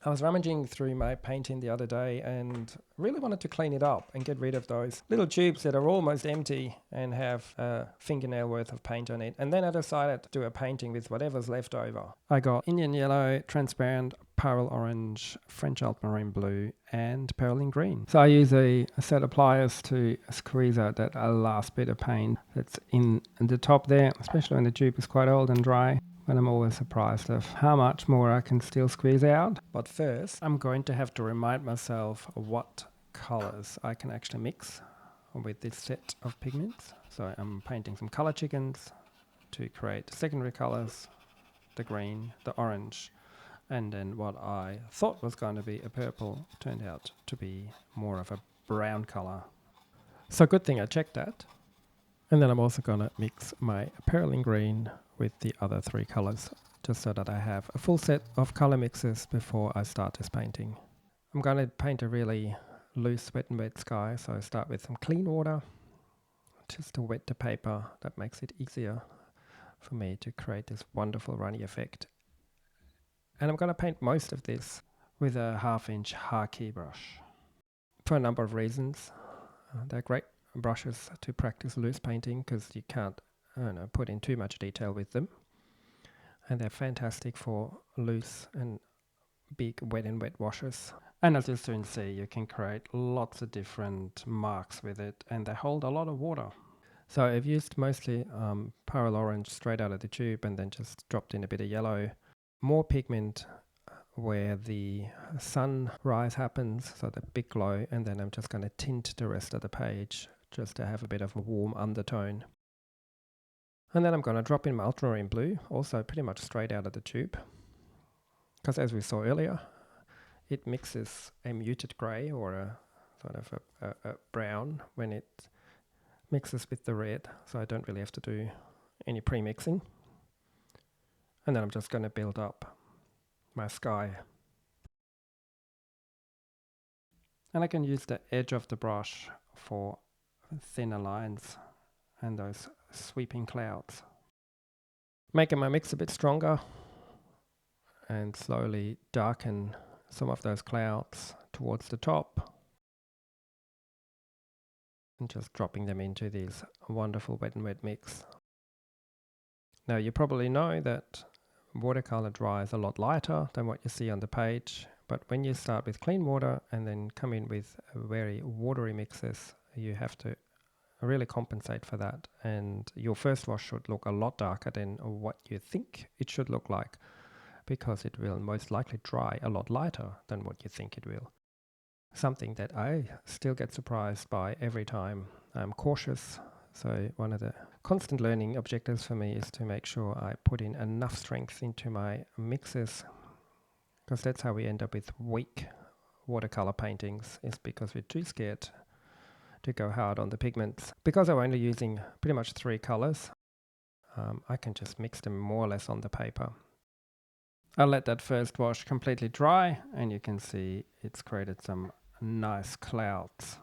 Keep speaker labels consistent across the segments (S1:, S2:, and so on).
S1: I was rummaging through my painting the other day and really wanted to clean it up and get rid of those little tubes that are almost empty and have a fingernail worth of paint on it. And then I decided to do a painting with whatever's left over. I got Indian yellow, transparent, pearl orange, French ultramarine blue, and perylene green. So I use a set of pliers to squeeze out that last bit of paint that's in the top there, especially when the tube is quite old and dry. And I'm always surprised of how much more I can still squeeze out. But first, I'm going to have to remind myself what colors I can actually mix with this set of pigments. So I'm painting some color chickens to create secondary colors, the green, the orange, and then what I thought was going to be a purple turned out to be more of a brown color. So good thing I checked that. And then I'm also going to mix my perylene green with the other three colors, just so that I have a full set of color mixes before I start this painting. I'm going to paint a really loose wet and wet sky, so I start with some clean water, just to wet the paper. That makes it easier for me to create this wonderful runny effect. And I'm going to paint most of this with a 1/2-inch Hake brush for a number of reasons. They're great brushes to practice loose painting because you can't put in too much detail with them, and they're fantastic for loose and big wet and wet washes. And as you'll soon see, you can create lots of different marks with it, and they hold a lot of water. So I've used mostly pearl orange straight out of the tube and then just dropped in a bit of yellow, more pigment where the sunrise happens, so the big glow, and then I'm just going to tint the rest of the page just to have a bit of a warm undertone. And then I'm going to drop in my ultramarine blue, also pretty much straight out of the tube, because as we saw earlier, it mixes a muted grey or a sort of a brown when it mixes with the red, so I don't really have to do any pre-mixing. And then I'm just going to build up my sky. And I can use the edge of the brush for thinner lines and those sweeping clouds. Making my mix a bit stronger and slowly darken some of those clouds towards the top. And just dropping them into this wonderful wet and wet mix. Now you probably know that watercolor dries a lot lighter than what you see on the page, but when you start with clean water and then come in with very watery mixes, you have to really compensate for that, and your first wash should look a lot darker than what you think it should look like, because it will most likely dry a lot lighter than what you think it will. Something that I still get surprised by every time. I'm cautious, so one of the constant learning objectives for me is to make sure I put in enough strength into my mixes, because that's how we end up with weak watercolor paintings, is because we're too scared to go hard on the pigments. Because I'm only using pretty much 3 colors, I can just mix them more or less on the paper. I'll let that first wash completely dry, and you can see it's created some nice clouds.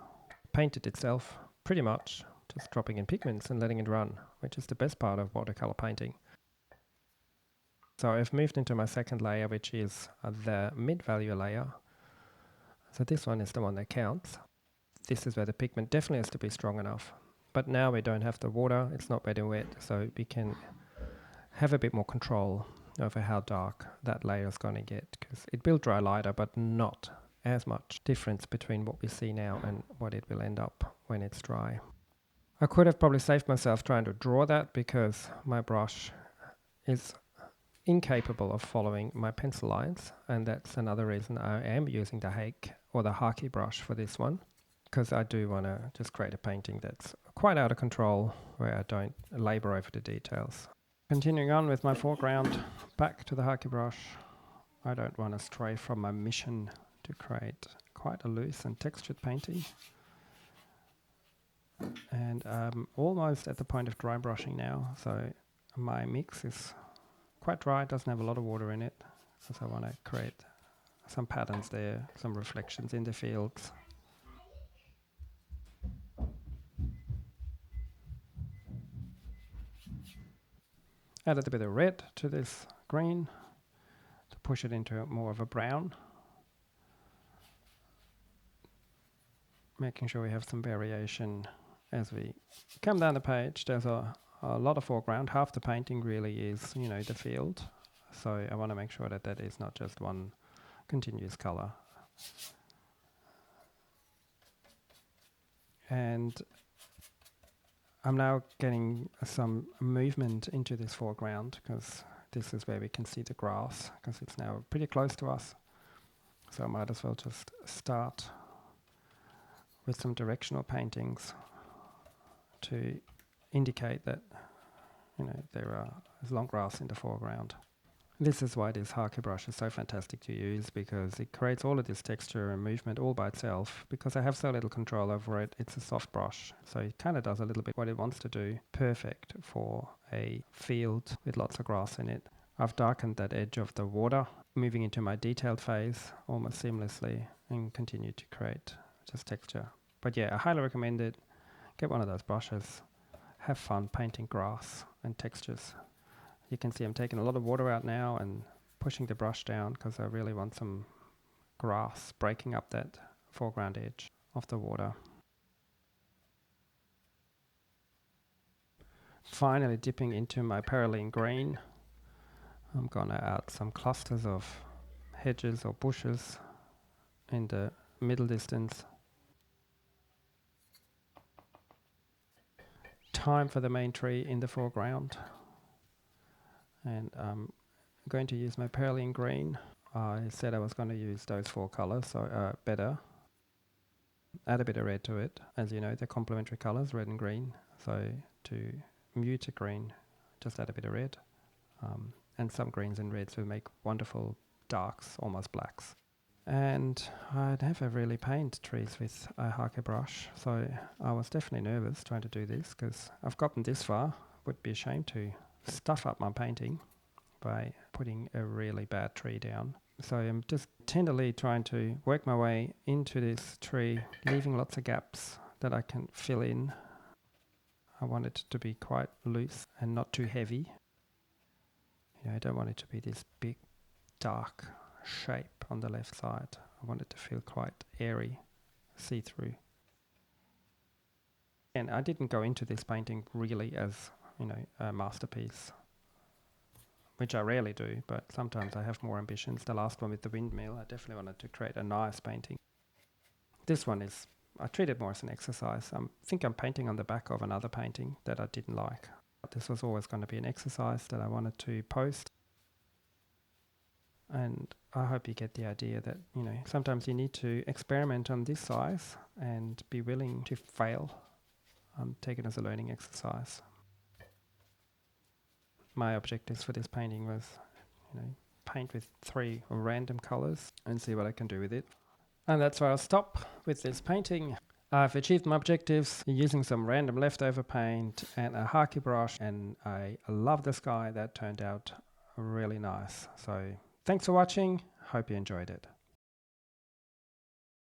S1: Painted itself pretty much, just dropping in pigments and letting it run, which is the best part of watercolor painting. So I've moved into my second layer, which is the mid-value layer. So this one is the one that counts. This is where the pigment definitely has to be strong enough. But now we don't have the water, it's not wet and wet, so we can have a bit more control over how dark that layer is going to get, because it will dry lighter, but not as much difference between what we see now and what it will end up when it's dry. I could have probably saved myself trying to draw that, because my brush is incapable of following my pencil lines, and that's another reason I am using the Hake or the Hake brush for this one, because I do want to just create a painting that's quite out of control, where I don't labor over the details. Continuing on with my foreground, back to the Hake brush. I don't want to stray from my mission to create quite a loose and textured painting. And I'm almost at the point of dry brushing now, so my mix is quite dry, it doesn't have a lot of water in it, so I want to create some patterns there, some reflections in the fields. Added a bit of red to this green to push it into more of a brown. making sure we have some variation as we come down the page. There's a lot of foreground. Half the painting really is, you know, the field. So I want to make sure that that is not just one continuous color. And I'm now getting some movement into this foreground because this is where we can see the grass, because it's now pretty close to us. So I might as well just start with some directional paintings to indicate that, you know, there's long grass in the foreground. This is why this Hake brush is so fantastic to use, because it creates all of this texture and movement all by itself. Because I have so little control over it, it's a soft brush, so it kind of does a little bit what it wants to do. Perfect for a field with lots of grass in it. I've darkened that edge of the water, moving into my detailed phase almost seamlessly, and continue to create just texture. But yeah, I highly recommend it. Get one of those brushes. Have fun painting grass and textures. You can see I'm taking a lot of water out now and pushing the brush down because I really want some grass breaking up that foreground edge of the water. Finally dipping into my Paraline green. I'm gonna add some clusters of hedges or bushes in the middle distance. Time for the main tree in the foreground. And I'm going to use my Paraline green. I said I was going to use those 4 colors, so better. Add a bit of red to it. As you know, they're complementary colors, red and green. So to mute a green, just add a bit of red. And some greens and reds will make wonderful darks, almost blacks. And I never really paint trees with a Hake brush, so I was definitely nervous trying to do this because I've gotten this far. Would be a shame to stuff up my painting by putting a really bad tree down. So I'm just tenderly trying to work my way into this tree, leaving lots of gaps that I can fill in. I want it to be quite loose and not too heavy. You know, I don't want it to be this big, dark shape on the left side. I want it to feel quite airy, see-through. And I didn't go into this painting really as, you know, a masterpiece, which I rarely do, but sometimes I have more ambitions. The last one with the windmill, I definitely wanted to create a nice painting. This one is, I treat it more as an exercise. I think I'm painting on the back of another painting that I didn't like. But this was always going to be an exercise that I wanted to post. And I hope you get the idea that, you know, sometimes you need to experiment on this size and be willing to fail. Take it as a learning exercise. My objectives for this painting was, you know, paint with 3 random colors and see what I can do with it. And that's where I'll stop with this painting. I've achieved my objectives using some random leftover paint and a Hake brush, and I love the sky. That turned out really nice. So thanks for watching. Hope you enjoyed it.